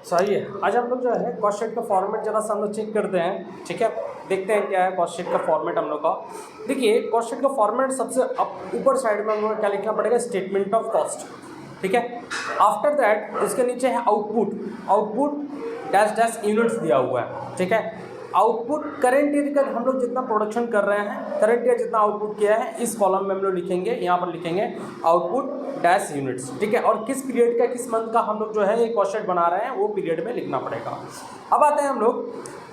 सही है। आज हम लोग जो है कॉस्ट शीट का फॉर्मेट जरा सा हम लोग चेक करते हैं, ठीक है। देखते हैं क्या है कॉस्ट शीट का फॉर्मेट हम लोग का। देखिए कॉस्ट शीट का फॉर्मेट सबसे ऊपर साइड में हम लोग को क्या लिखना पड़ेगा, स्टेटमेंट ऑफ कॉस्ट, ठीक है। आफ्टर दैट इसके नीचे है output, output dash dash units दिया हुआ है, ठीक है। आउटपुट करंट ईयर का हम लोग जितना प्रोडक्शन कर रहे हैं, करंट ईयर जितना आउटपुट किया है, इस कॉलम में हम लोग लिखेंगे, यहाँ पर लिखेंगे आउटपुट डैश यूनिट्स, ठीक है। और किस पीरियड का, किस मंथ का हम लोग जो है ये कॉस्ट शीट बना रहे हैं वो पीरियड में लिखना पड़ेगा। अब आते हैं हम लोग,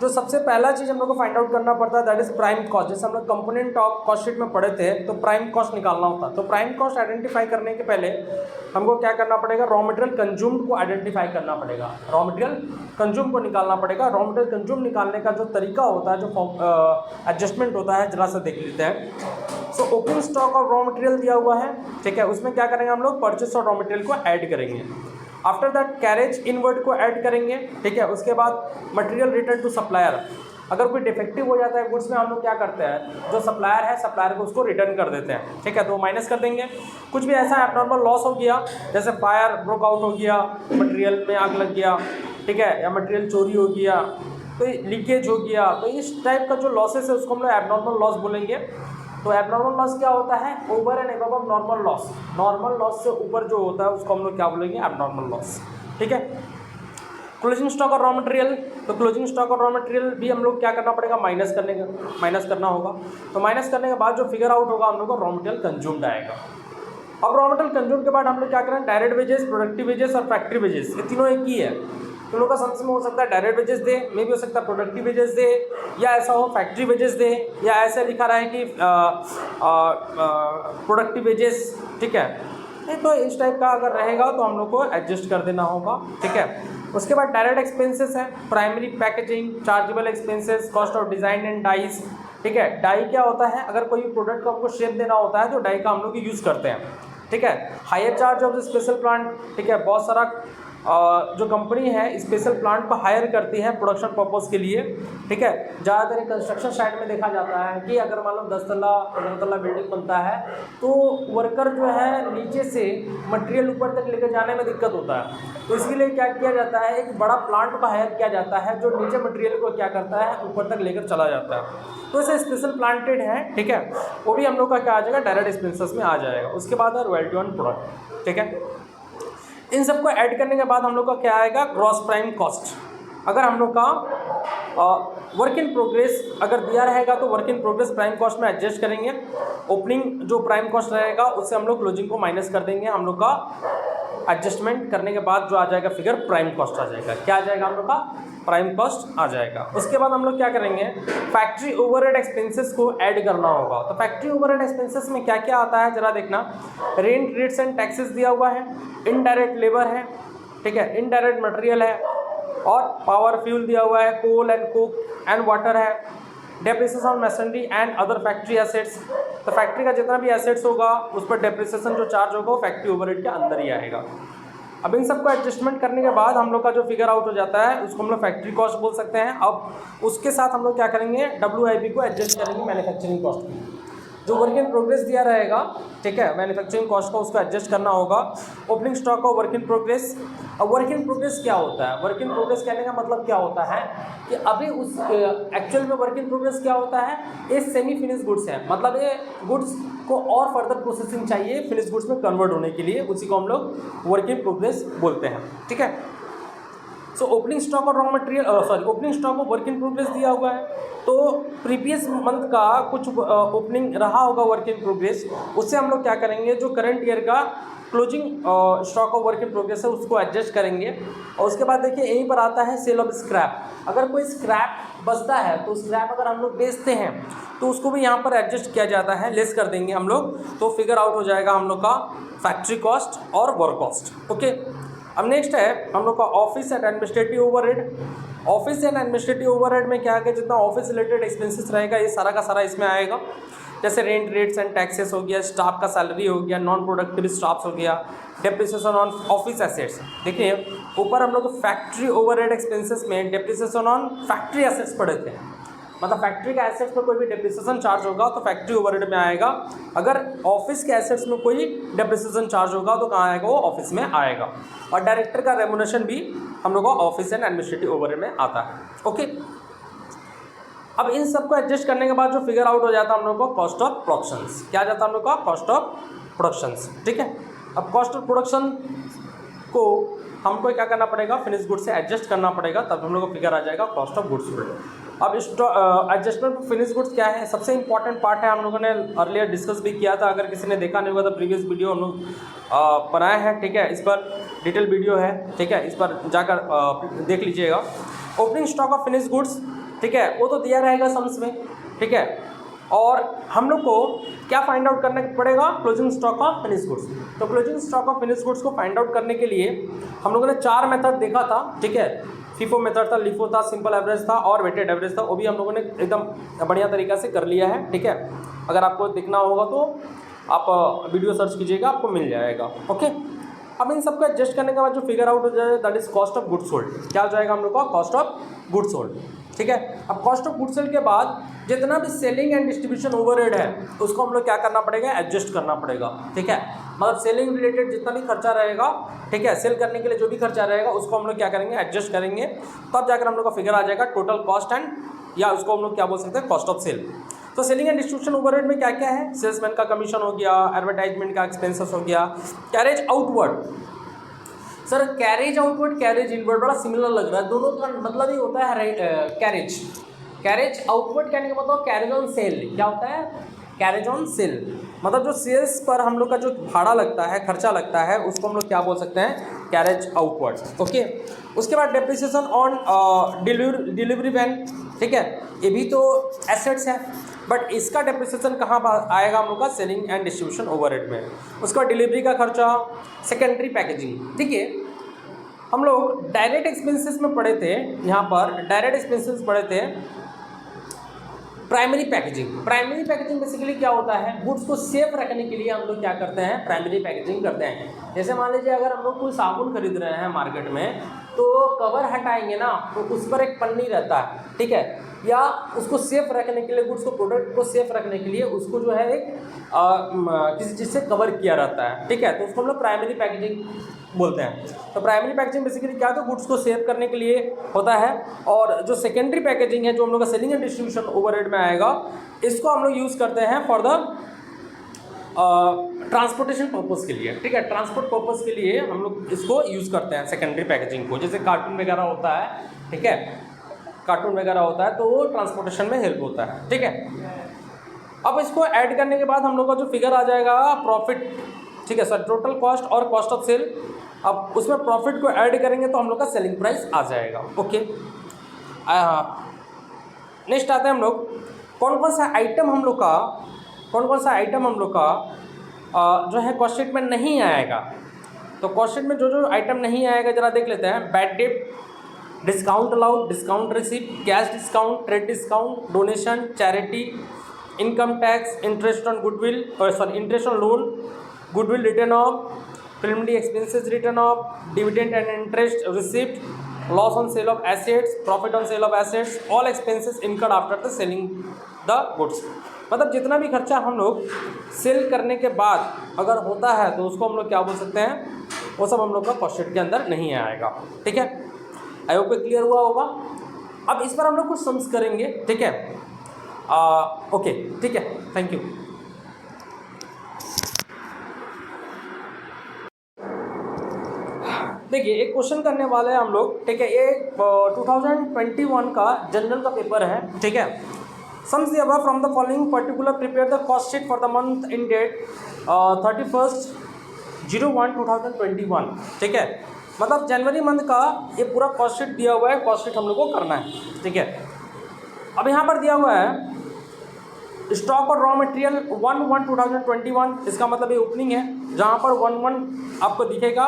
जो सबसे पहला चीज़ हम लोग को फाइंड आउट करना पड़ता है दैट इज प्राइम कॉस्ट। जैसे हम लोग कंपोनेंट ऑफ कॉस्ट शीट में पढ़े थे तो प्राइम कॉस्ट निकालना होता है। तो प्राइम कॉस्ट आइडेंटिफाई करने के पहले हमको क्या करना पड़ेगा, रॉ मटेरियल कंज्यूम्ड को आइडेंटिफाई करना पड़ेगा, रॉ मटेरियल कंज्यूम को निकालना पड़ेगा। रॉ मटेरियल कंज्यूम निकालने का जो तरीका होता है, जो एडजस्टमेंट होता है, जरा सा देख लेते हैं। सो ओपनिंग स्टॉक और रॉ मटेरियल दिया हुआ है, ठीक है। उसमें क्या करेंगे हम लोग, परचेस और रॉ मटेरियल को ऐड करेंगे। आफ्टर दैट कैरेज इनवर्ड को ऐड करेंगे, ठीक है। उसके बाद मटेरियल रिटर्न टू सप्लायर, अगर कोई डिफेक्टिव हो जाता है गुड्स में, हम लोग क्या करते हैं, जो सप्लायर है सप्लायर को उसको रिटर्न कर देते हैं, ठीक है। तो माइनस कर देंगे। कुछ भी ऐसा एबनॉर्मल लॉस हो गया, जैसे फायर ब्रोक आउट हो गया, मटेरियल में आग लग गया, ठीक है, या मटेरियल चोरी हो गया, तो लीकेज हो गया, तो इस टाइप का जो लॉसेस है उसको हम लोग एबनॉर्मल लॉस बोलेंगे। तो एबनॉर्मल लॉस क्या होता है, over and above normal loss, normal loss से ऊपर जो होता है उसको हम लोग क्या बोलेंगे, एबनॉर्मल लॉस, ठीक है। क्लोजिंग स्टॉक और रॉ मटेरियल, तो क्लोजिंग स्टॉक और रॉ मटेरियल भी हम लोग क्या करना पड़ेगा, माइनस करना होगा। तो माइनस करने के बाद जो फिगर आउट होगा हम लोग को रॉ मटेरियल कंज्यूम्ड आएगा। अब रॉ मटेरियल कंज्यूम के बाद हम लोग क्या करें, डायरेक्ट वेजेस, प्रोडक्टिव वेजेस और फैक्ट्री वेजेस, ये तीनों एक ही है। तो लोगों का सेंस में हो सकता है डायरेक्ट वेजेस दे, मे भी हो सकता है प्रोडक्टिव वेजेस दे, या ऐसा हो फैक्ट्री वेजेस दे, या ऐसे लिखा रहा है कि प्रोडक्टिव वेजेस, ठीक है। तो इस टाइप का अगर रहेगा तो हम लोग को एडजस्ट कर देना होगा, ठीक है। उसके बाद डायरेक्ट एक्सपेंसेस है, primary packaging, chargeable expenses, cost of design and dies, ठीक है। डाई क्या होता है, अगर कोई प्रोडक्ट को हमको शेप देना होता है तो डाई का हम लोग यूज़ करते हैं, ठीक है। Higher charge of the special plant, ठीक है। बहुत सारा जो कंपनी है स्पेशल प्लांट को हायर करती है प्रोडक्शन पर्पस के लिए, ठीक है। ज़्यादातर कंस्ट्रक्शन साइट में देखा जाता है कि अगर मान लो 10 तल्ला 15 तल्ला बिल्डिंग बनता है तो वर्कर जो है नीचे से मटेरियल ऊपर तक लेकर जाने में दिक्कत होता है, तो इसके लिए क्या किया जाता है, एक बड़ा प्लांट को हायर किया जाता है जो नीचे मटेरियल को क्या करता है, ऊपर तक लेकर चला जाता है। तो ऐसे स्पेशल प्लांटेड है, ठीक है। वो भी हम लोग का क्या आ जाएगा, डायरेक्ट एक्सपेंसेस में आ जाएगा। उसके बाद है रॉयल्टी ऑन प्रोडक्ट, ठीक है। इन सबको ऐड करने के बाद हम लोग का क्या आएगा, ग्रॉस प्राइम कॉस्ट। अगर हम लोग का वर्क इन प्रोग्रेस अगर दिया रहेगा तो work in progress prime cost में एडजस्ट करेंगे। ओपनिंग जो प्राइम कॉस्ट रहेगा उससे हम लोग क्लोजिंग को माइनस कर देंगे। हम लोग का एडजस्टमेंट करने के बाद जो आ जाएगा फिगर, प्राइम कॉस्ट आ जाएगा। क्या आ जाएगा हम लोग का, प्राइम कॉस्ट आ जाएगा। उसके बाद हम लोग क्या करेंगे, फैक्ट्री ओवरहेड एक्सपेंसेस को ऐड करना होगा। तो फैक्ट्री ओवरहेड एक्सपेंसेस में क्या क्या आता है जरा देखना। रेंट, रेट्स एंड टैक्सेस दिया हुआ है, इनडायरेक्ट लेबर है, ठीक है, इनडायरेक्ट मटेरियल है, और पावर फ्यूल दिया हुआ है, कोल एंड कोक एंड वाटर है, depreciation on machinery and other factory assets. तो फैक्ट्री का जितना भी एसेट्स होगा उस पर डेप्रिसिएशन जो चार्ज होगा वो फैक्ट्री ओवरहेड के अंदर ही आएगा। अब इन सबको एडजस्टमेंट करने के बाद हम लोग का जो फिगर आउट हो जाता है उसको हम लोग फैक्ट्री कॉस्ट बोल सकते हैं। अब उसके साथ हम लोग क्या करेंगे, WIP को एडजस्ट करेंगे मैन्युफैक्चरिंग कॉस्ट की। जो वर्क इन प्रोग्रेस दिया रहेगा, ठीक है, मैन्युफैक्चरिंग कॉस्ट का उसको एडजस्ट करना होगा। ओपनिंग स्टॉक और वर्क इन प्रोग्रेस। अब वर्क इन प्रोग्रेस क्या होता है, वर्क इन प्रोग्रेस कहने का मतलब क्या होता है कि अभी उस एक्चुअल में वर्क इन प्रोग्रेस क्या होता है, ये सेमी फिनिश गुड्स है, मतलब ये गुड्स को और फर्दर प्रोसेसिंग चाहिए फिनिश गुड्स में कन्वर्ट होने के लिए, उसी को हम लोग वर्क इन प्रोग्रेस बोलते हैं, ठीक है। सो ओपनिंग स्टॉक और रॉ मटेरियल, ओपनिंग स्टॉक और वर्क इन प्रोग्रेस दिया हुआ है, तो प्रीवियस मंथ का कुछ ओपनिंग रहा होगा वर्क इन प्रोग्रेस, उससे हम लोग क्या करेंगे, जो करंट ईयर का closing stock of work in progress है उसको एडजस्ट करेंगे। और उसके बाद देखिए यहीं पर आता है सेल ऑफ स्क्रैप। अगर कोई स्क्रैप बचता है तो स्क्रैप अगर हम लोग बेचते हैं तो उसको भी यहाँ पर एडजस्ट किया जाता है, लेस कर देंगे हम लोग, तो फिगर आउट हो जाएगा हम लोग का फैक्ट्री कॉस्ट और वर्क कॉस्ट, ओके। अब नेक्स्ट है हम लोग का office and administrative overhead. Office and administrative overhead में क्या है, जितना ऑफिस रिलेटेड एक्सपेंसेस रहेगा ये सारा का सारा इसमें आएगा। जैसे रेंट, रेट्स एंड टैक्सेस हो गया, स्टाफ का सैलरी हो गया, नॉन प्रोडक्टिव स्टाफ्स हो गया, डेप्रिसिएशन ऑन ऑफिस एसेट्स। देखिए ऊपर हम लोग फैक्ट्री ओवरहेड एक्सपेंसेस में डेप्रिसिएशन ऑन फैक्ट्री एसेट्स पढ़े थे, मतलब फैक्ट्री के एसेट्स में कोई भी डेप्रिसिएशन चार्ज होगा तो फैक्ट्री ओवरहेड में आएगा। अगर ऑफिस के एसेट्स में कोई डेप्रिसिएशन चार्ज होगा तो कहाँ आएगा, वो ऑफिस में आएगा। और डायरेक्टर का रेम्युनरेशन भी हम लोग को ऑफिस एंड एडमिनिस्ट्रेटिव ओवरहेड में आता है। ओके, अब इन सबको एडजस्ट करने के बाद जो फिगर आउट हो जाता है हम लोग को कॉस्ट ऑफ प्रोडक्शंस। क्या जाता है हम लोग का, कॉस्ट ऑफ प्रोडक्शंस। ठीक है, अब कॉस्ट ऑफ प्रोडक्शन को हमको क्या करना पड़ेगा, फिनिश गुड्स से एडजस्ट करना पड़ेगा, तब हम लोग को फिगर आ जाएगा कॉस्ट ऑफ गुड्स सोल्ड। अब एडजस्टमेंट ऑफ फिनिश गुड्स क्या है, सबसे इंपॉर्टेंट पार्ट है, हम लोगों ने अर्लियर डिस्कस भी किया था। अगर किसी ने देखा नहीं होगा तो प्रीवियस वीडियो हम लोग बनाए हैं। ठीक है, इस पर डिटेल वीडियो है। ठीक है, इस पर जाकर देख लीजिएगा। Opening stock of finish goods, ठीक है, वो तो दिया रहेगा सम्स में। ठीक है, और हम लोग को क्या फाइंड आउट करना पड़ेगा, closing stock of finish goods. तो closing stock of finish goods को फाइंड आउट करने के लिए हम लोगों ने 4 मेथड देखा था। ठीक है, फीफो मेथड था, लिफो था, सिंपल एवरेज था और वेटेड एवरेज था। वो भी हम लोगों ने एकदम बढ़िया तरीका से कर लिया है। ठीक है, अगर आपको देखना होगा तो आप वीडियो सर्च कीजिएगा, आपको मिल जाएगा। ओके, अब इन सबको एडजस्ट करने के बाद जो फिगर आउट हो जाएगा that is cost of goods sold. क्या हो जाएगा हम लोग का, कॉस्ट ऑफ गुड्स सोल्ड। ठीक है, अब कॉस्ट ऑफ गुड्स सोल्ड के बाद जितना भी सेलिंग एंड डिस्ट्रीब्यूशन ओवरहेड है उसको हम लोग क्या करना पड़ेगा, एडजस्ट करना पड़ेगा। ठीक है, मतलब सेलिंग रिलेटेड जितना भी खर्चा रहेगा, ठीक है, सेल करने के लिए जो भी खर्चा रहेगा उसको हम लोग क्या करेंगे, एडजस्ट करेंगे, तब जाकर हम लोग का फिगर आ जाएगा टोटल कॉस्ट एंड, या उसको हम लोग क्या बोल सकते हैं, कॉस्ट ऑफ सेल। तो सेलिंग एंड डिस्ट्रीब्यूशन ओवरहेड में क्या क्या है, सेल्समैन का कमीशन हो गया, एडवर्टाइजमेंट का एक्सपेंसेस हो गया, carriage outward. Sir carriage outward, carriage inward बड़ा सिमिलर लग रहा है, दोनों का मतलब ही होता है कैरेज। कैरेज आउटवर्ड कहने का मतलब कैरेज ऑन सेल। क्या होता है, कैरेज ऑन सेल, मतलब जो सेल्स पर हम लोग का जो भाड़ा लगता है, खर्चा लगता है, उसको हम लोग क्या बोल सकते हैं, कैरेज आउटवर्ड। ओके, उसके बाद डेप्रिसिएशन ऑन डिलीवरी वैन। ठीक है, ये भी तो एसेट्स है, बट इसका डेप्रिसिएशन कहाँ आएगा हम लोग का, सेलिंग एंड डिस्ट्रीब्यूशन ओवरहेड में। उसका डिलीवरी का खर्चा, सेकेंडरी पैकेजिंग। देखिए हम लोग डायरेक्ट एक्सपेंसेस में पढ़े थे, यहाँ पर डायरेक्ट एक्सपेंसेस पढ़े थे primary packaging. Primary packaging basically क्या होता है, गुड्स को सेफ रखने के लिए हम लोग क्या करते हैं, प्राइमरी पैकेजिंग करते हैं। जैसे मान लीजिए अगर हम लोग कोई साबुन खरीद रहे हैं मार्केट में, तो कवर हटाएंगे ना तो उस पर एक पन्नी रहता है। ठीक है, या उसको सेफ रखने के लिए, गुड्स को, प्रोडक्ट को सेफ रखने के लिए उसको जो है एक किसी चीज़ से कवर किया रहता है। ठीक है, तो उसको हम लोग प्राइमरी पैकेजिंग बोलते हैं। तो प्राइमरी पैकेजिंग बेसिकली क्या, तो गुड्स को सेव करने के लिए होता है। और जो सेकेंडरी पैकेजिंग है, जो हम लोग का सेलिंग एंड डिस्ट्रीब्यूशन ओवरहेड में आएगा, इसको हम लोग यूज़ करते हैं फॉर द ट्रांसपोर्टेशन पर्पज़ के लिए। ठीक है, ट्रांसपोर्ट पर्पज़ के लिए हम लोग इसको यूज़ करते हैं सेकेंडरी पैकेजिंग को। जैसे कार्टून वगैरह होता है, ठीक है, कार्टून वगैरह होता है तो वो ट्रांसपोर्टेशन में हेल्प होता है। ठीक है, अब इसको ऐड करने के बाद हम लोग का जो फिगर आ जाएगा प्रॉफिट। ठीक है सर, टोटल कॉस्ट और कॉस्ट ऑफ सेल। अब उसमें प्रॉफिट को ऐड करेंगे तो हम लोग का सेलिंग प्राइस आ जाएगा। ओके, नेक्स्ट आता है हम लोग कौन कौन सा आइटम हम लोग का जो है कॉस्ट शीट में नहीं आएगा। तो कॉस्ट शीट में जो जो आइटम नहीं आएगा जरा देख लेते हैं। Bad debt, discount allowed, discount receipt, cash discount, trade discount, donation, charity, income tax, interest on goodwill, interest on loan, goodwill return of, preliminary expenses return of, dividend and interest receipt, loss on sale of assets, profit on sale of assets, all expenses incurred after the selling the goods. मतलब जितना भी खर्चा हम लोग cell करने के बाद अगर होता है तो उसको हम लोग क्या बोल सकते हैं, वो सब हम लोग का कॉस्ट शीट के अंदर नहीं आएगा। ठीक है, आई होप क्लियर हुआ होगा। अब इस पर हम लोग कुछ सम्स करेंगे। ठीक है, ओके, ठीक है, थैंक यू। देखिए एक क्वेश्चन करने वाले हैं हम लोग। ठीक है, ये 2021 का जनरल का पेपर है। ठीक है, sums the above from the following particular, prepare the cost sheet for the month in date 31/01/2021। ठीक है, मतलब जनवरी मंथ का ये पूरा कॉस्ट शीट दिया हुआ है, कॉस्ट शीट हम लोग को करना है। ठीक है, अब यहाँ पर दिया हुआ है स्टॉक और रॉ मटेरियल 1/1/2021, इसका मतलब ये ओपनिंग है, जहाँ पर 1/1 आपको दिखेगा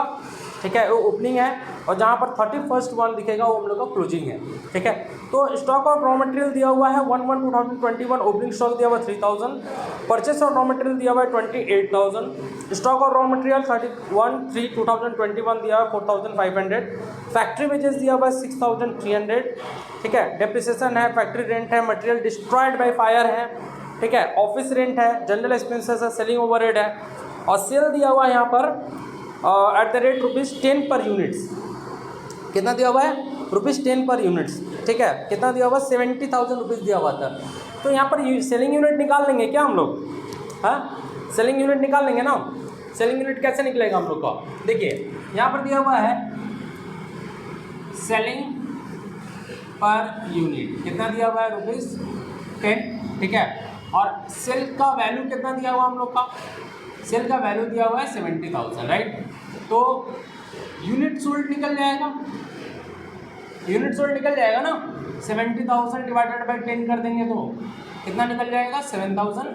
ठीक है, वो ओपनिंग है, और जहाँ पर 31st वन दिखेगा वो हम लोग का क्लोजिंग है। ठीक है, तो स्टॉक ऑफ रॉ मटेरियल दिया हुआ है 1/1/2021, ओपनिंग स्टॉक दिया हुआ है 3000, परचेस ऑफ रॉ मटेरियल दिया हुआ है 28,000, स्टॉक ऑफ रॉ मटेरियल 31/3/2021 दिया हुआ है 4,500, फैक्ट्री वेजेस दिया हुआ है 6,300। ठीक है, डेप्रिसिएशन है, फैक्ट्री रेंट है, मटेरियल डिस्ट्रॉयड बाय फायर है, ठीक है, ऑफिस रेंट है, जनरल एक्सपेंसेस है, सेलिंग ओवरहेड है, और सेल दिया हुआ है यहाँ पर एट द रेट ₹10 पर यूनिट्स। कितना दिया हुआ है? ₹10 पर यूनिट्स। ठीक है, कितना दिया हुआ? 70,000 रुपीज़ दिया हुआ था। तो यहाँ पर सेलिंग यूनिट निकाल लेंगे क्या हम लोग? हाँ, सेलिंग यूनिट निकाल लेंगे ना। सेलिंग यूनिट कैसे निकलेगा हम लोग का? देखिए यहाँ पर दिया हुआ है सेलिंग पर यूनिट, कितना दिया हुआ है? ₹10। ठीक है, और सेल का वैल्यू कितना दिया हुआ हम लोग का? सेल का वैल्यू दिया हुआ है 70,000, राइट। तो यूनिट सोल्ड निकल जाएगा, यूनिट सोल्ड निकल जाएगा ना। 70,000 डिवाइडेड बाई 10 कर देंगे तो कितना निकल जाएगा? 7,000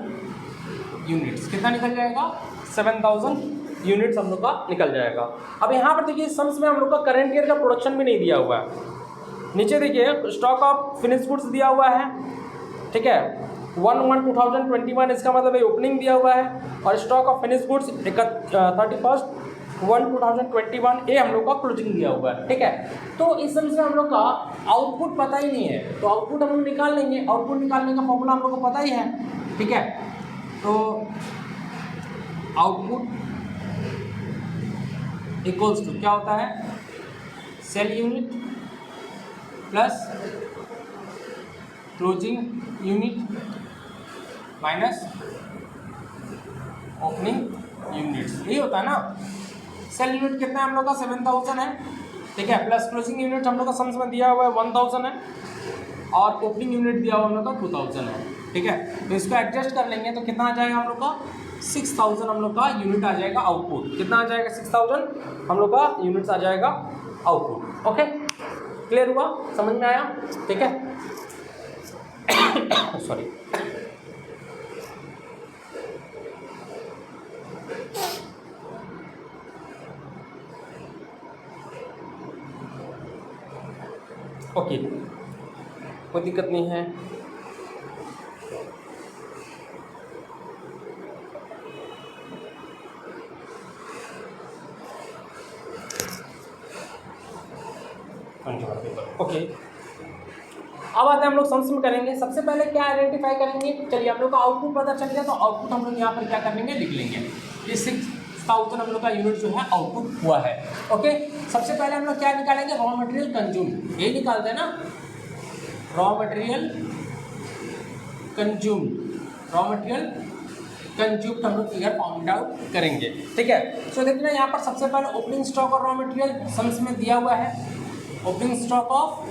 यूनिट्स। कितना निकल जाएगा? 7,000 यूनिट्स हम लोग का निकल जाएगा। अब यहाँ पर देखिए सम्स में हम लोग का करंट ईयर का प्रोडक्शन भी नहीं दिया हुआ है। नीचे देखिए स्टॉक ऑफ फिनिश गुड्स दिया हुआ है, ठीक है, 1/1/2021, इसका मतलब है ओपनिंग दिया हुआ है, और स्टॉक ऑफ फिनिश गुड्स 31/1/2021 ये हम लोग का क्लोजिंग दिया हुआ है। ठीक है, तो इस समय से हम लोग का आउटपुट पता ही नहीं है, तो आउटपुट हम लोग निकाल लेंगे। आउटपुट निकालने का फॉर्मूला हम लोग को पता ही है। ठीक है, तो आउटपुट इक्वल्स टू क्या होता है? Sale unit plus closing unit minus opening units, यही होता है ना। सेल यूनिट कितना है हम लोग का? 7,000 है। ठीक है, प्लस क्लोजिंग यूनिट हम लोग का सम्स में दिया हुआ है 1,000 है, और ओपनिंग यूनिट दिया हुआ हम लोग का 2,000 है। ठीक है, तो इसको एडजस्ट कर लेंगे तो कितना आ जाएगा हम लोग का? 6,000 हम लोग का यूनिट आ जाएगा आउटपुट। कितना आ जाएगा? 6,000 हम लोग का यूनिट्स आ जाएगा आउटपुट। ओके, क्लियर हुआ? समझ में आया? ठीक है, सॉरी। ओके, कोई दिक्कत नहीं है। ओके, अब आते हैं हम लोग सम्स में करेंगे। सबसे पहले क्या आइडेंटिफाई करेंगे? चलिए, हम लोग का आउटपुट पता चल गया, तो आउटपुट हम लोग यहाँ पर क्या करेंगे? लिख लेंगे। ये 6,000 हम लोग का यूनिट जो है आउटपुट हुआ है। ओके, सबसे पहले हम लोग क्या निकालेंगे? रॉ मटेरियल कंज्यूम, यही निकालते हैं ना, raw material consume. Raw material consume हम लोग फिगर फाउंड आउट करेंगे। ठीक है, सो देखिए ना, यहाँ पर सबसे पहले ओपनिंग स्टॉक और रॉ मटेरियल सम्स में दिया हुआ है। Opening stock of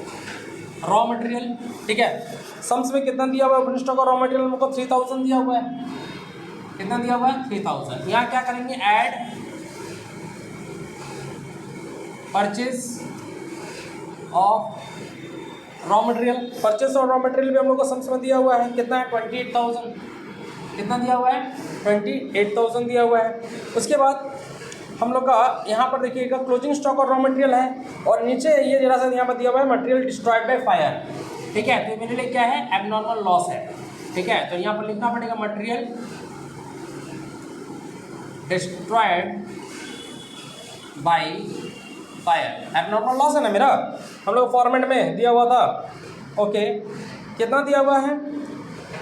raw material, ठीक है, सम्स में कितना दिया हुआ है? ओपनिंग स्टॉक और रॉ मटेरियल हमको 3,000 दिया हुआ है। कितना दिया हुआ है? 3,000। यहाँ क्या करेंगे? Add purchase of raw material. Purchase of raw material भी हम लोग को सम्स में दिया हुआ है। कितना है? 28,000। कितना दिया हुआ है? 28,000 दिया हुआ है। उसके बाद हम लोग का यहाँ पर देखिएगा क्लोजिंग स्टॉक और रॉ मटेरियल है, और नीचे ये जरा सा यहाँ पर दिया हुआ है मटेरियल डिस्ट्रॉयड बाय फायर। ठीक है, तो मेरे लिए क्या है? एबनॉर्मल लॉस है। ठीक है, तो यहाँ पर लिखना पड़ेगा material destroyed by fire. Abnormal loss है ना मेरा, हम लोग फॉर्मेट में दिया हुआ था। ओके, कितना दिया हुआ है?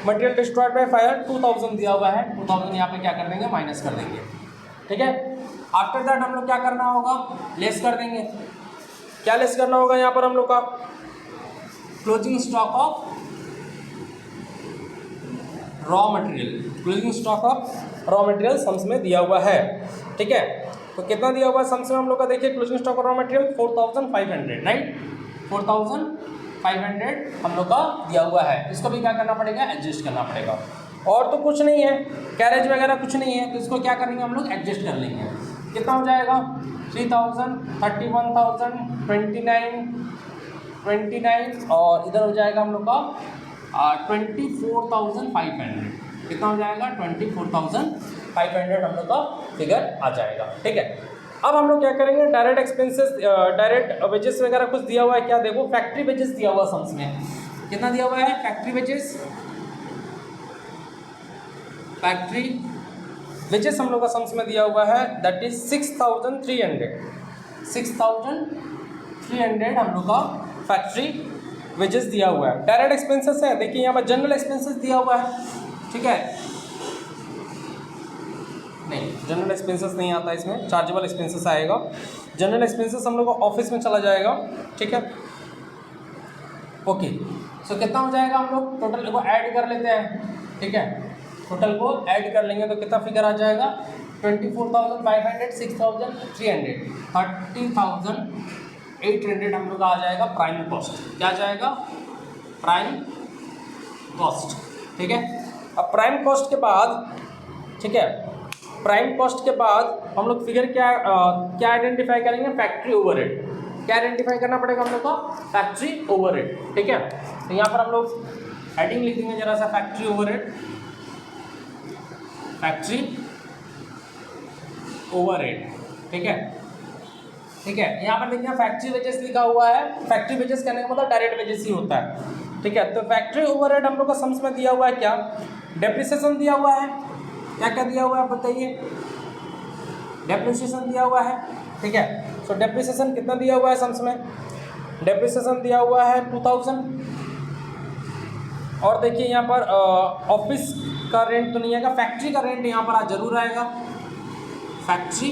मटेरियल डिस्ट्रॉयड बाय फायर 2,000 दिया हुआ है। 2,000 यहाँ पे क्या कर देंगे? माइनस कर देंगे। ठीक है, आफ्टर दैट हम लोग क्या करना होगा? लेस कर देंगे। क्या लेस करना होगा यहाँ पर हम लोग का? Closing stock of raw material. Closing stock of raw material sums में दिया हुआ है। ठीक है, तो कितना दिया हुआ है सम्स में हम लोग का? देखिए closing stock of raw material 4,500, right. 4,500 हम लोग का दिया हुआ है। इसको भी क्या करना पड़ेगा? एडजस्ट करना पड़ेगा। और तो कुछ नहीं है, कैरेज वगैरह कुछ नहीं है, तो इसको क्या करेंगे हम लोग? एडजस्ट कर लेंगे। कितना हो जाएगा? 3,000, 31,000, 29, और इधर हो जाएगा हम लोग का 24,500। कितना हो जाएगा? 24,500 हम लोग का फिगर आ जाएगा। ठीक है, अब हम लोग क्या करेंगे, डायरेक्ट एक्सपेंसेस, डायरेक्ट वेजेस वगैरह कुछ दिया हुआ है क्या, देखो फैक्ट्री वेजेस दिया हुआ सम्स में, कितना दिया हुआ है फैक्ट्री वेजेस, फैक्ट्री वेजेस हम लोग का सम्स में दिया हुआ है दैट इज 6300, 6300 हम लोग का फैक्ट्री वेजेस दिया हुआ है। डायरेक्ट एक्सपेंसेस है, देखिए यहाँ पर जनरल एक्सपेंसेस दिया हुआ है, ठीक है, नहीं जनरल एक्सपेंसेस नहीं आता इसमें, चार्जेबल एक्सपेंसेस आएगा। जनरल एक्सपेंसेस हम लोग को ऑफिस में चला जाएगा, ठीक है, ओके। सो कितना हो जाएगा, हम लोग टोटल को ऐड कर लेते हैं, ठीक है, टोटल को ऐड कर लेंगे तो कितना फिगर आ जाएगा, 24,500, 6,300, 30,800 हम लोग का आ जाएगा प्राइम कॉस्ट। क्या आ जाएगा, प्राइम कॉस्ट, ठीक है। अब प्राइम कॉस्ट के बाद, ठीक है, प्राइम कॉस्ट के बाद हम लोग फिगर क्या आइडेंटिफाई करेंगे, फैक्ट्री ओवरहेड। क्या आइडेंटिफाई करना पड़ेगा हम लोग को, फैक्ट्री ओवरहेड, ठीक है। तो यहाँ पर हम लोग हेडिंग लिख देंगे जरा सा, फैक्ट्री ओवरहेड, फैक्ट्री ओवरहेड, ठीक है, ठीक है। यहाँ पर देखिए फैक्ट्री वेजेस लिखा हुआ है, फैक्ट्री वेजेस कहने का मतलब डायरेक्ट वेजेस ही होता है, ठीक है। तो फैक्ट्री ओवरहेड हम लोग का सम्स में दिया हुआ है क्या, डेप्रिसिएशन दिया हुआ है, क्या क्या दिया हुआ है बताइए, डेप्रिसिएशन दिया हुआ है, ठीक है। सो डेप्रिसिएशन कितना दिया हुआ है सम्स में, डेप्रिसिएशन दिया हुआ है 2000। और देखिए यहाँ पर ऑफिस का रेंट तो नहीं आएगा, फैक्ट्री का रेंट यहाँ पर जरूर आएगा, फैक्ट्री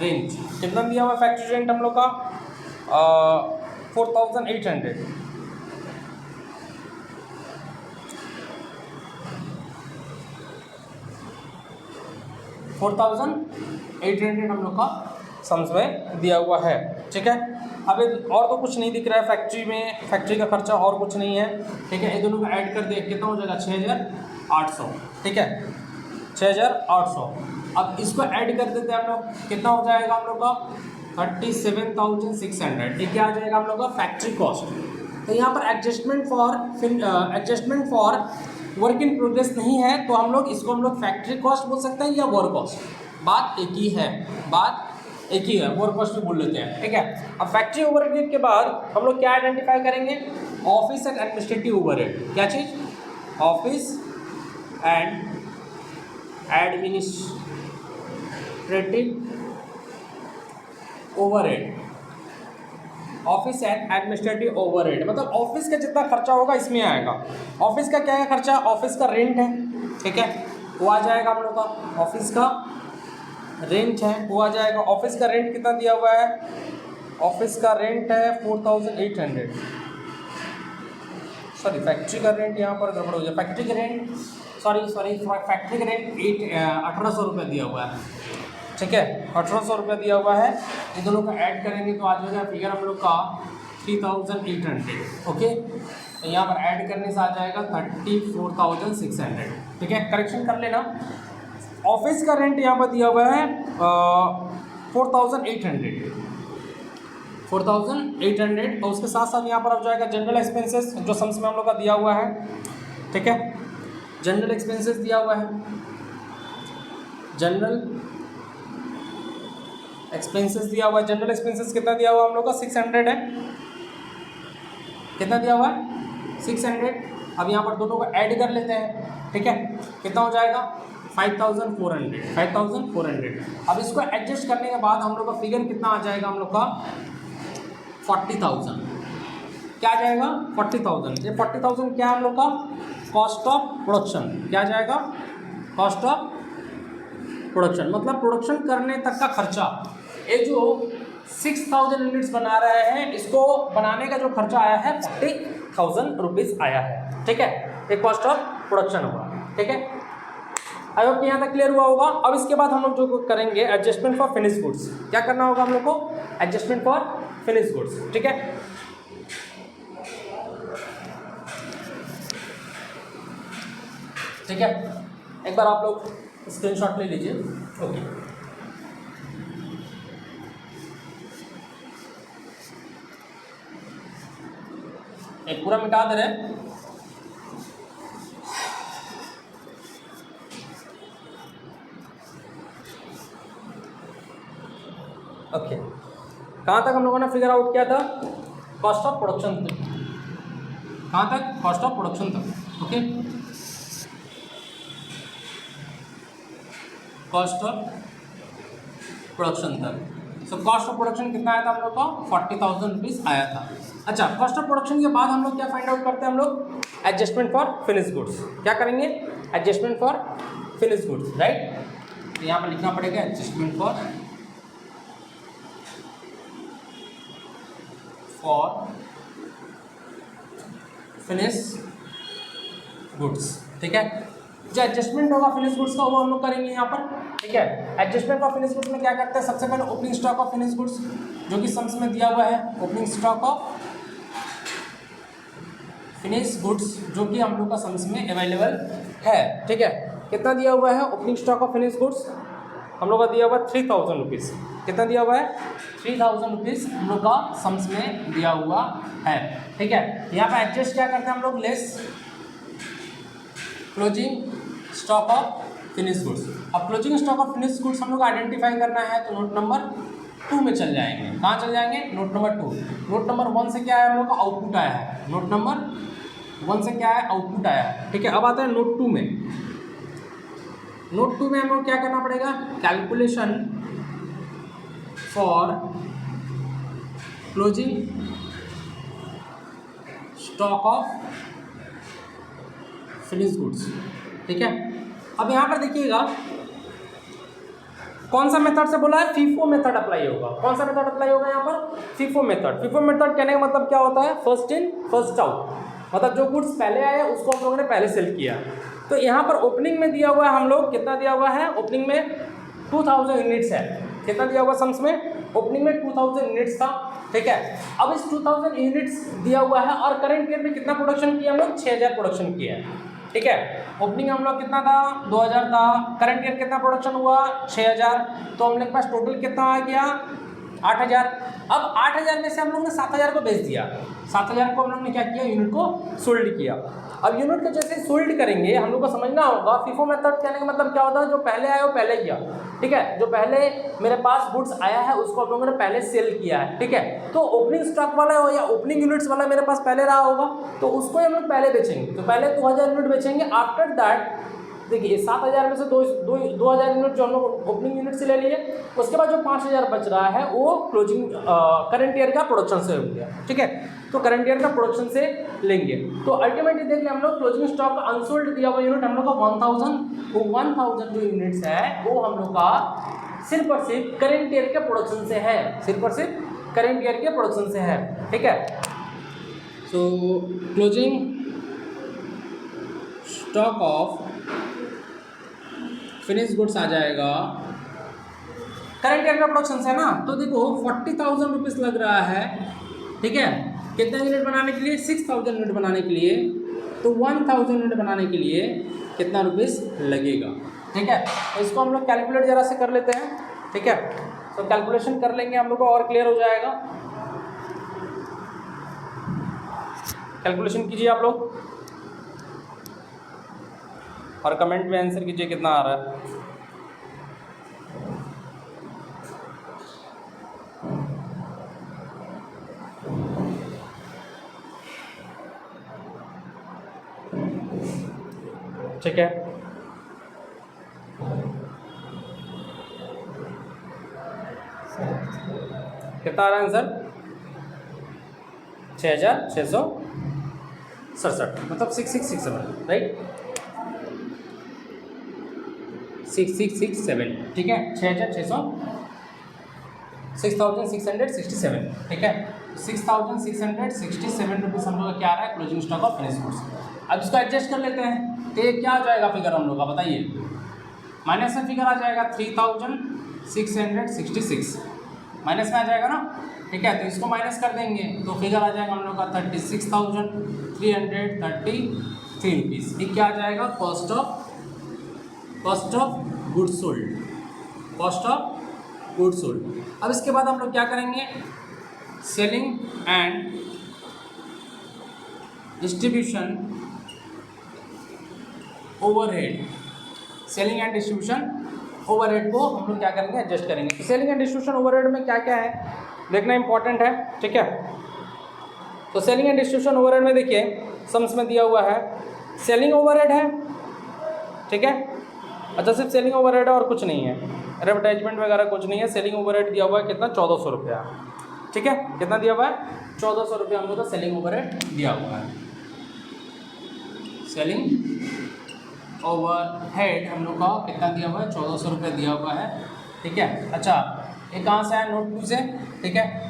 रेंट कितना दिया हुआ है, फैक्ट्री रेंट हम लोग का 4,800, 4,800 हम लोग का सम्स में दिया हुआ है, ठीक है। अब और तो कुछ नहीं दिख रहा है फैक्ट्री में, फैक्ट्री का खर्चा और कुछ नहीं है, ठीक है। ये दोनों को ऐड कर दे कितना हो जाएगा, 6,800, ठीक है, 6,800। अब इसको ऐड कर देते हैं हम लोग, कितना हो जाएगा हम लोग का 37,600। ये क्या आ जाएगा हम लोग का, फैक्ट्री कॉस्ट। तो यहाँ पर adjustment for work in progress नहीं है, तो हम लोग इसको फैक्ट्री कॉस्ट बोल सकते हैं या वर्क कॉस्ट, बात एक ही है, बात एक ही है, वर्क कॉस्ट भी बोल लेते हैं, ठीक है। अब फैक्ट्री ओवरहेड के बाद हम लोग क्या आइडेंटिफाई करेंगे, ऑफिस एंड एडमिनिस्ट्रेटिव ओवरहेड। क्या चीज़, office and administrative overhead, office and administrative overhead मतलब ऑफिस का जितना खर्चा होगा इसमें आएगा। ऑफिस का क्या है खर्चा, ऑफिस का रेंट है, ठीक है, वो आ जाएगा हम लोग का, ऑफिस का रेंट है वो आ जाएगा। ऑफिस का रेंट कितना दिया हुआ है, ऑफिस का रेंट है 4,800, सॉरी फैक्ट्री का रेंट यहाँ पर गड़बड़ हो गया, फैक्ट्री का रेंट फैक्ट्री का रेंट 1,800 रुपये दिया हुआ है, ठीक है, 1,800 रुपये दिया हुआ है। इन दोनों को ऐड करेंगे तो आ जाएगा फिगर हम लोग का 3,800, ओके। तो यहाँ पर ऐड करने से आ जाएगा 34,600, ठीक है, करेक्शन कर लेना। ऑफिस का रेंट यहाँ पर दिया हुआ है 4,800 और उसके साथ साथ यहाँ पर आ जाएगा जनरल एक्सपेंसेस जो सम्स में हम लोग का दिया हुआ है, ठीक है, जनरल एक्सपेंसेस दिया हुआ है, जनरल एक्सपेंसेस दिया हुआ है। जनरल एक्सपेंसेस कितना दिया हुआ हम लोग का 600 है, कितना दिया हुआ है 600। अब यहाँ पर दोनों को ऐड कर लेते हैं, ठीक है, कितना हो जाएगा 5,400। अब इसको एडजस्ट करने के बाद हम लोग का फिगर कितना आ जाएगा हम लोग का 40,000। क्या आ जाएगा 40,000। ये 40,000 क्या है हम लोग का कॉस्ट ऑफ प्रोडक्शन। क्या आ जाएगा कॉस्ट ऑफ प्रोडक्शन मतलब प्रोडक्शन करने तक का खर्चा। ये जो 6,000 यूनिट्स बना रहे हैं इसको बनाने का जो खर्चा आया है 40,000 रुपीज़ आया है, ठीक है, ये कॉस्ट ऑफ प्रोडक्शन होगा, ठीक है। आई होप यहाँ तक क्लियर हुआ होगा। अब इसके बाद हम लोग जो करेंगे एडजस्टमेंट फॉर फिनिश गुड्स। क्या करना होगा हम लोग को एडजस्टमेंट फॉर फिनिश गुड्स, ठीक है। ठीक है, एक बार आप लोग स्क्रीनशॉट ले लीजिए, ओके। एक पूरा मिटा दे रहे हैं। कहाँ तक हम लोगों ने फिगर आउट किया था? कॉस्ट ऑफ प्रोडक्शन तक। कहाँ तक? कॉस्ट ऑफ प्रोडक्शन तक। ओके, कॉस्ट ऑफ प्रोडक्शन तक। सो कॉस्ट ऑफ प्रोडक्शन कितना आया था हम लोग का? 40,000 रुपीज़ आया था। अच्छा, कॉस्ट ऑफ प्रोडक्शन के बाद हम लोग क्या फाइंड आउट करते हैं? हम लोग एडजस्टमेंट फॉर फिनिश गुड्स। क्या करेंगे? Adjustment for finish goods, right? तो यहाँ पर लिखना पड़ेगा एडजस्टमेंट फॉर फिनिश गुड्स। ठीक है, जो एडजस्टमेंट होगा फिनिश गुड्स का वो हम लोग करेंगे यहाँ पर। ठीक है, एडजस्टमेंट ऑफ फिनिश गुड्स में क्या करते हैं? सबसे पहले opening stock of finish goods जो कि सम्स में दिया हुआ है, opening stock of finish goods जो कि हम लोग का सम्स में अवेलेबल है। ठीक है, कितना दिया हुआ है opening stock of finish goods? हम लोग का दिया हुआ है 3,000 रुपीज़। कितना दिया हुआ है? 3,000 रुपीज़ हम लोग का सम्स में दिया हुआ है। ठीक है, यहाँ पर एडजस्ट क्या करते हैं हम लोग? Less closing stock of finish goods. अब closing stock of finish goods हम लोग आइडेंटिफाई करना है तो नोट नंबर 2 में चल जाएंगे। कहाँ चल जाएंगे? Note number 2। नोट नंबर 1 से क्या आया हम लोग का? आउटपुट आया है। नोट नंबर 1 से क्या है? आउटपुट आया है। ठीक है, अब आता है नोट 2 में। नोट 2 में हम लोग क्या करना पड़ेगा? Calculation for closing stock of finish goods. ठीक है, अब यहाँ पर देखिएगा कौन सा मेथड से बोला है? फीफो मेथड अप्लाई होगा। कौन सा मेथड अप्लाई होगा यहाँ पर? FIFO method. फीफो मेथड कहने का मतलब क्या होता है? फर्स्ट इन फर्स्ट आउट, मतलब जो गुड्स पहले आए उसको हम लोगों ने पहले सेल किया। तो यहाँ पर ओपनिंग में दिया हुआ है हम लोग, कितना दिया हुआ है? ओपनिंग में 2000 यूनिट्स है। कितना दिया हुआ सम्स में? ओपनिंग में 2000 यूनिट्स था। ठीक है, अब इस 2000 यूनिट्स दिया हुआ है और करंट ईयर में कितना प्रोडक्शन किया हम लोग? 6000 प्रोडक्शन किया है। ठीक है, ओपनिंग हम लोग कितना था? 2000 था। करंट ईयर कितना प्रोडक्शन हुआ? 6000। तो हम लोग के पास टोटल कितना आ गया? 8000। अब 8000 में से हम लोग ने 7000 को बेच दिया। 7000 को हम लोग ने क्या किया? यूनिट को सोल्ड किया। अब यूनिट को जैसे सोल्ड करेंगे हम लोग को समझना होगा फीफो मेथड कहने का मतलब क्या होता है? जो पहले आया वो पहले किया। ठीक है, जो पहले मेरे पास गुड्स आया है उसको हम लोगों ने पहले सेल किया है। ठीक है, तो ओपनिंग स्टॉक वाला हो या ओपनिंग यूनिट्स वाला मेरे पास पहले रहा होगा तो उसको हम लोग पहले बेचेंगे। तो पहले 2000 यूनिट बेचेंगे। आफ्टर दैट देखिए 7000 में से 2000 यूनिट जो हम लोग ओपनिंग यूनिट से ले लिए, उसके बाद जो 5000 बच रहा है वो क्लोजिंग करंट ईयर का प्रोडक्शन से हो गया। ठीक है, तो करंट ईयर का प्रोडक्शन से लेंगे। तो अल्टीमेटली देख लें हम लोग क्लोजिंग स्टॉक अनसोल्ड दिया हुआ यूनिट हम लोग का 1000। वो 1000 जो यूनिट्स है वो हम लोग का सिर्फ और सिर्फ करंट ईयर के प्रोडक्शन से है। सिर्फ और सिर्फ करंट ईयर के प्रोडक्शन से है। ठीक है, so closing stock of finish goods आ जाएगा करंट ईयर का प्रोडक्शन से ना। तो देखो 40,000 रुपीज़ लग रहा है। ठीक है, कितना यूनिट बनाने के लिए? 6000 यूनिट बनाने के लिए। तो 1000 यूनिट बनाने के लिए कितना रुपीज़ लगेगा? ठीक है, तो इसको हम लोग कैलकुलेट जरा से कर लेते हैं। ठीक है, तो कैलकुलेशन कर लेंगे हम लोग को और क्लियर हो जाएगा। कैलकुलेशन कीजिए आप लोग और कमेंट में आंसर कीजिए कितना आ रहा है। ठीक है, कितना आ रहा है आंसर? 6667, मतलब 6667, राइट? 6667। ठीक है, 6667। ठीक है, 6667 रुपीज़ हम लोग का क्या आ रहा है? Closing stock of finish goods. अब इसको एडजस्ट कर लेते हैं तो ये क्या आ जाएगा फिगर हम लोग का? बताइए। माइनस में फिगर आ जाएगा 3666 माइनस में आ जाएगा ना। ठीक है, तो इसको माइनस कर देंगे तो फिगर आ जाएगा हम लोग का 36,333 रुपीज़। ये क्या आ जाएगा? Cost of goods sold. Cost of goods sold. अब इसके बाद हम लोग क्या करेंगे? Selling and distribution overhead. Selling and distribution overhead को हम लोग क्या करेंगे? एडजस्ट करेंगे। तो सेलिंग एंड डिस्ट्रीब्यूशन ओवरहेड में क्या क्या है? देखना इंपॉर्टेंट है, ठीक है। तो सेलिंग एंड डिस्ट्रीब्यूशन ओवरहेड में देखिए सम्स में दिया हुआ है सेलिंग ओवरहेड है, ठीक है। अच्छा, सिर्फ सेलिंग ओवरहेड है और कुछ नहीं है, एडवर्टाइजमेंट वगैरह कुछ नहीं है। सेलिंग ओवरहेड दिया हुआ है कितना, 1400 रुपया, ठीक है। कितना दिया हुआ है, 1400 रुपया हम लोग का सेलिंग ओवरहेड दिया हुआ है। सेलिंग ओवरहेड हम लोग का कितना दिया हुआ है, 1400 रुपये दिया हुआ है, ठीक है। अच्छा, ये कहाँ से है, नोट 2 से, ठीक है।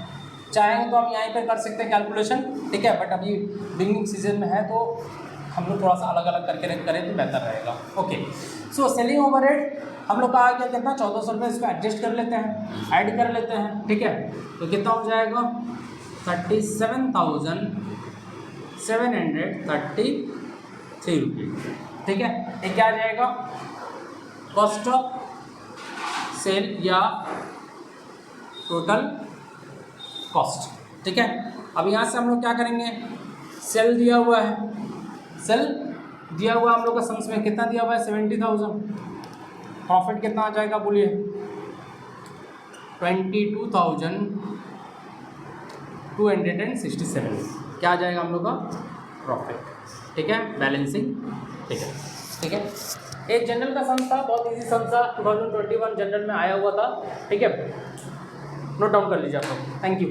चाहेंगे तो हम यहीं पर कर सकते हैं कैलकुलेशन, ठीक है, बट अभी बिगनिंग सीजन में है तो हम लोग थोड़ा सा अलग अलग करके करें तो बेहतर रहेगा। ओके, सो सेलिंग ओवरहेड हम लोग का आ गया कितना, 1400 रुपये। इसको एडजस्ट कर लेते हैं, ऐड कर लेते हैं, ठीक है। तो कितना हो जाएगा, 37,733 रुपये, ठीक है। ये क्या आ जाएगा, कॉस्ट ऑफ सेल या टोटल कॉस्ट, ठीक है। अब यहाँ से हम लोग क्या करेंगे, सेल दिया हुआ है, सेल दिया हुआ हम लोग का सम्स में कितना दिया हुआ है, 70,000। प्रॉफिट कितना आ जाएगा बोलिए, 22,267। क्या आ जाएगा हम लोग का प्रॉफिट, ठीक है, बैलेंसिंग, ठीक है, ठीक है। एक जनरल का सम था, बहुत इजी सम था, 2021 जनरल में आया हुआ था, ठीक है। नोट डाउन कर लीजिए आप लोग। Thank you.